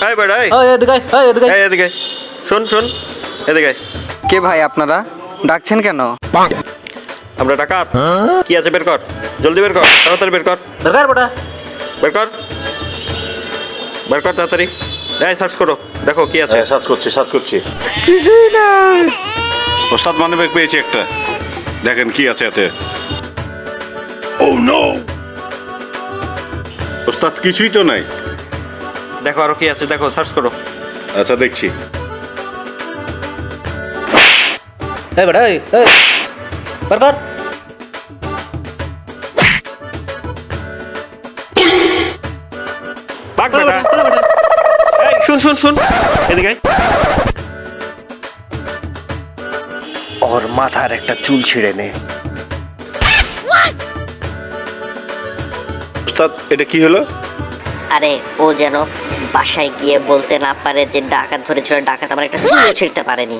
এই বেটা এই এদিকে এদিকে এই এদিকে শোন শোন এদিকে। কে ভাই আপনারা ডাকছেন কেন? আমরা ডাকাত। কি আছে বের কর, জলদি বের কর, তাড়াতাড়ি বের কর, দরকার বেটা বের কর, বের কর তাড়াতাড়ি। এই সার্চ করো, দেখো কি আছে। সার্চ করছি কিছুই নাই। ওস্তাদ মানিব্যাগ পেয়েছি একটা, দেখেন কি আছে এতে। ওস্তাদ কিছুই তো নাই। দেখো আরো কি আছে, দেখো সার্চ করো। আচ্ছা দেখছি। এই বেটা এই বের কর। ভাগ বেটা। এই শুন শুন শুন এদিকে। ওর মাথার একটা চুল ছিঁড়ে নে। ওস্তাদ এটা কি হলো? আরে ও যেন বাসায় গিয়ে বলতে না পারে যে ডাকাত ধরেছিল, ডাকাত আমার একটা চুল ছিঁড়তে পারেনি।